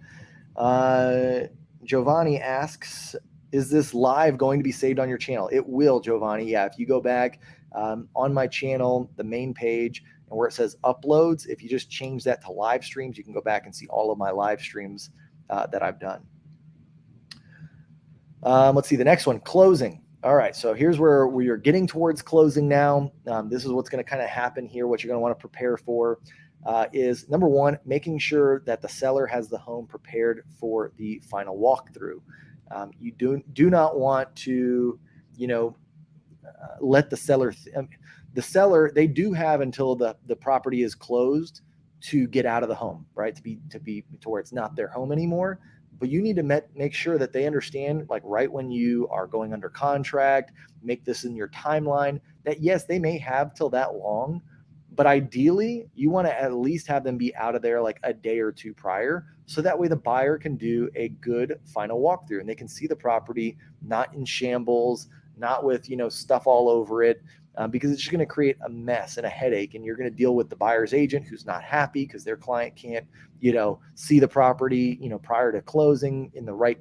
Giovanni asks, is this live going to be saved on your channel? It will, Giovanni. Yeah, if you go back on my channel, the main page, and where it says uploads, if you just change that to live streams, you can go back and see all of my live streams that I've done. Let's see, the next one, closing. All right, so here's where we are getting towards closing now. This is what's going to kind of happen here. What you're going to want to prepare for is, number one, making sure that the seller has the home prepared for the final walkthrough. You do not want to, let the seller, they do have until the property is closed to get out of the home, right? To where it's not their home anymore. But you need to make sure that they understand, like right when you are going under contract, make this in your timeline, that yes, they may have till that long, but ideally you want to at least have them be out of there like a day or two prior. So that way the buyer can do a good final walkthrough and they can see the property not in shambles, not with, stuff all over it, because it's just going to create a mess and a headache. And you're going to deal with the buyer's agent who's not happy because their client can't, see the property, prior to closing in the right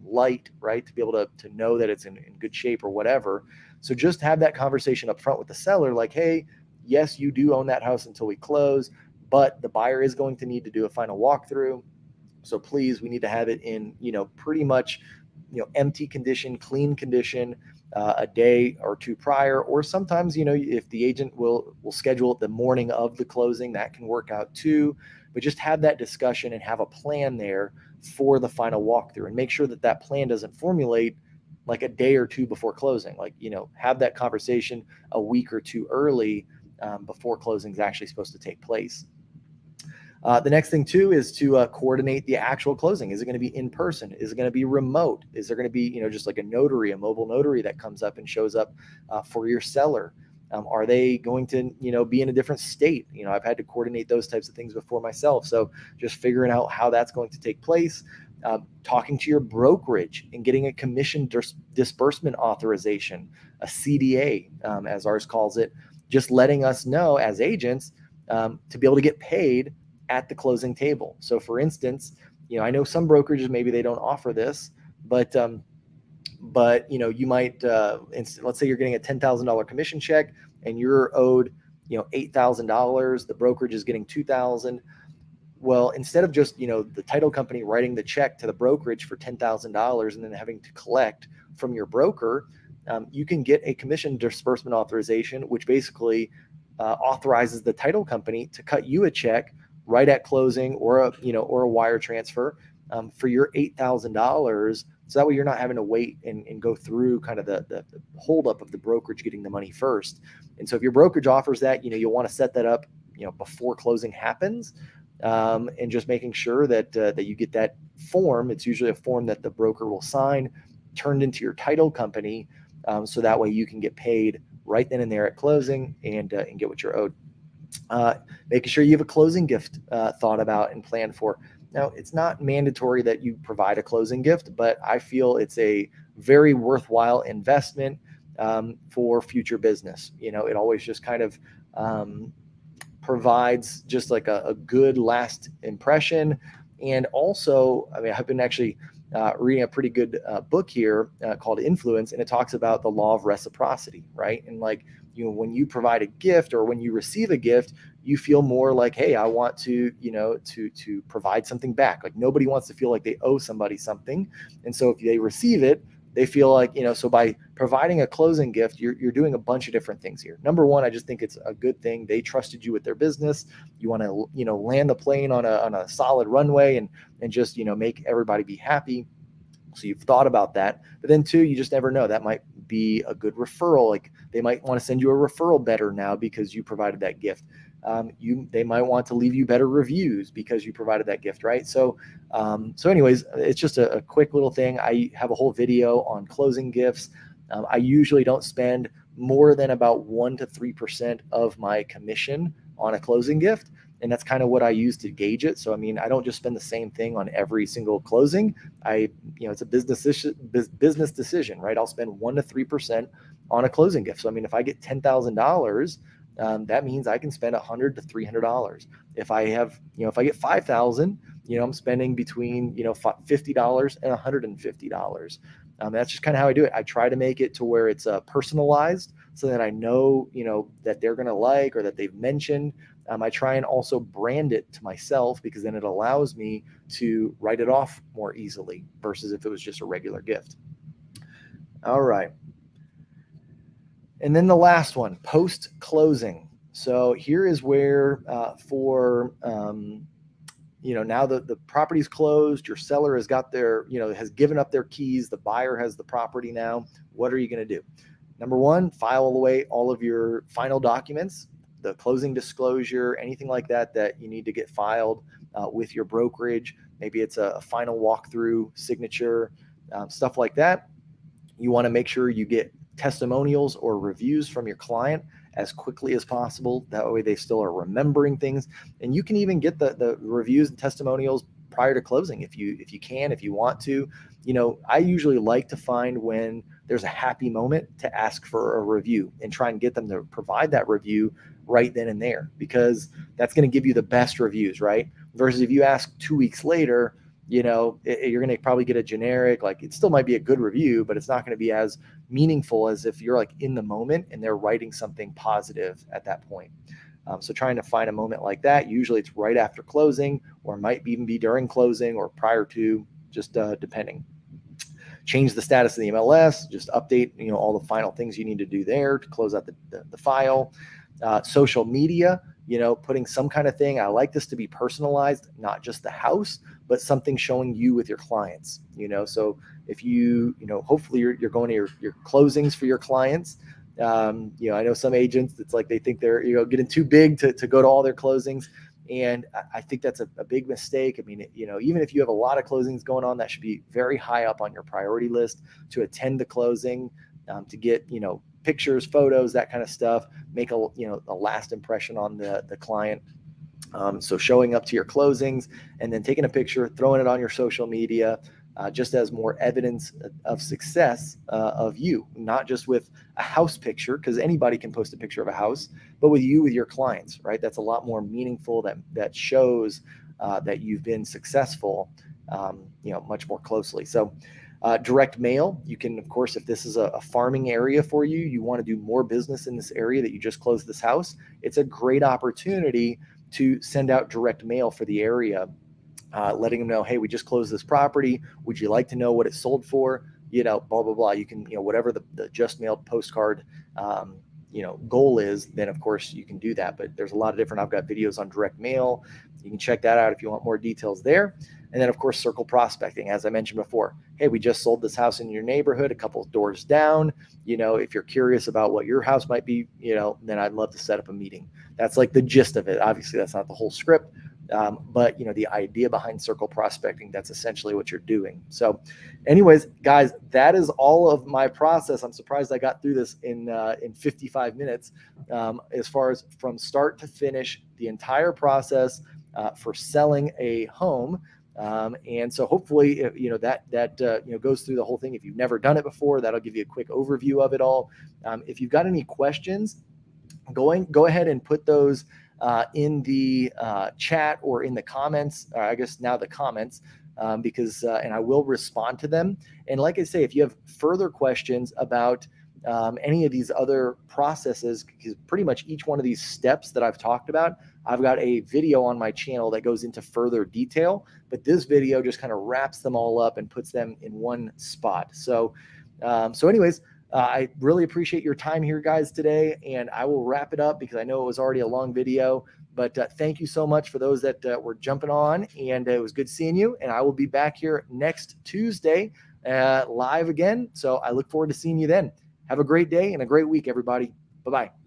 light, right? To be able to know that it's in good shape or whatever. So just have that conversation up front with the seller, like, hey, yes, you do own that house until we close, but the buyer is going to need to do a final walkthrough. So please, we need to have it in, pretty much, empty condition, clean condition, a day or two prior, or sometimes, if the agent will schedule it the morning of the closing, that can work out too. But just have that discussion and have a plan there for the final walkthrough, and make sure that plan doesn't formulate like a day or two before closing. Like, have that conversation a week or two early before closing is actually supposed to take place. The next thing too is to coordinate the actual closing. Is it going to be in person? Is it going to be remote? Is there going to be, just like a notary, a mobile notary that comes up and shows up for your seller? Are they going to, be in a different state? I've had to coordinate those types of things before myself. So just figuring out how that's going to take place, talking to your brokerage and getting a commission disbursement authorization, a CDA, as ours calls it, just letting us know as agents to be able to get paid at the closing table. So for instance, I know some brokerages, maybe they don't offer this, but you might, let's say you're getting a $10,000 commission check and you're owed, $8,000, the brokerage is getting $2,000. Well, instead of just, the title company writing the check to the brokerage for $10,000 and then having to collect from your broker, you can get a commission disbursement authorization, which basically authorizes the title company to cut you a check right at closing or a wire transfer for your $8,000. So that way you're not having to wait and go through kind of the holdup of the brokerage getting the money first. And so if your brokerage offers that, you'll want to set that up, before closing happens, and just making sure that you get that form. It's usually a form that the broker will sign, turned into your title company, so that way you can get paid right then and there at closing and get what you're owed. Making sure you have a closing gift thought about and planned for. Now, it's not mandatory that you provide a closing gift, but I feel it's a very worthwhile investment for future business. It always just kind of provides just like a good last impression. And also, I've been actually reading a pretty good book here called Influence, and it talks about the law of reciprocity, right? And like, when you provide a gift or when you receive a gift, you feel more like, hey, I want to, to provide something back. Like nobody wants to feel like they owe somebody something. And so if they receive it, they feel like, so by providing a closing gift, you're doing a bunch of different things here. Number one, I just think it's a good thing. They trusted you with their business. You want to, land the plane on a solid runway and just, make everybody be happy. So you've thought about that. But then two, you just never know. That might be a good referral. Like they might want to send you a referral better now because you provided that gift. They might want to leave you better reviews because you provided that gift, right? So anyways, it's just a quick little thing. I have a whole video on closing gifts. I usually don't spend more than about 1% to 3% of my commission on a closing gift. And that's kind of what I use to gauge it. So, I don't just spend the same thing on every single closing. It's a business decision, right? I'll spend 1% to 3% on a closing gift. So, if I get $10,000, that means I can spend $100 to $300. If I have, if I get 5,000, I'm spending between, $50 and $150. That's just kind of how I do it. I try to make it to where it's personalized so that I know, that they're going to like or that they've mentioned. I try and also brand it to myself because then it allows me to write it off more easily versus if it was just a regular gift. All right. And then the last one, post-closing. So here is where now the property's closed, your seller has got has given up their keys, the buyer has the property now. What are you going to do? Number one, file away all of your final documents, the closing disclosure, anything like that you need to get filed with your brokerage. Maybe it's a final walkthrough signature, stuff like that. You want to make sure you get testimonials or reviews from your client as quickly as possible. That way they still are remembering things. And you can even get the reviews and testimonials prior to closing if you want to. I usually like to find when there's a happy moment to ask for a review and try and get them to provide that review right then and there, because that's going to give you the best reviews, right? Versus if you ask 2 weeks later, you're going to probably get a generic, like it still might be a good review, but it's not going to be as meaningful as if you're like in the moment and they're writing something positive at that point. So trying to find a moment like that, usually it's right after closing or might even be during closing or prior to, just depending. Change the status of the MLS, just update, all the final things you need to do there to close out the file. Social media, putting some kind of thing. I like this to be personalized, not just the house, but something showing you with your clients, so if hopefully you're going to your closings for your clients. I know some agents, it's like they think they're, getting too big to go to all their closings. And I think that's a big mistake. I mean, even if you have a lot of closings going on, that should be very high up on your priority list to attend the closing, to get, pictures, photos, that kind of stuff, make a last impression on the client. So showing up to your closings and then taking a picture, throwing it on your social media, just as more evidence of success of you, not just with a house picture, because anybody can post a picture of a house, but with your clients, right? That's a lot more meaningful. That shows that you've been successful, much more closely. So direct mail, you can, of course, if this is a farming area for you, you want to do more business in this area that you just closed this house, it's a great opportunity to send out direct mail for the area, letting them know, hey, we just closed this property. Would you like to know what it sold for? Blah, blah, blah. You can, whatever the just mailed postcard, goal is, then of course you can do that. But there's a lot of different, I've got videos on direct mail. You can check that out if you want more details there. And then of course, circle prospecting, as I mentioned before. Hey, we just sold this house in your neighborhood, a couple of doors down. If you're curious about what your house might be, then I'd love to set up a meeting. That's like the gist of it. Obviously, that's not the whole script. But the idea behind circle prospecting, that's essentially what you're doing. So anyways, guys, that is all of my process. I'm surprised I got through this in 55 minutes, as far as from start to finish, the entire process for selling a home. And so hopefully, that goes through the whole thing. If you've never done it before, that'll give you a quick overview of it all. If you've got any questions, go ahead and put those in the chat or in the comments, I guess now the comments, because and I will respond to them. And like I say, if you have further questions about any of these other processes, because pretty much each one of these steps that I've talked about, I've got a video on my channel that goes into further detail, but this video just kind of wraps them all up and puts them in one spot. So anyways, I really appreciate your time here, guys, today, and I will wrap it up because I know it was already a long video, but thank you so much for those that were jumping on, and it was good seeing you, and I will be back here next Tuesday live again, so I look forward to seeing you then. Have a great day and a great week, everybody. Bye-bye.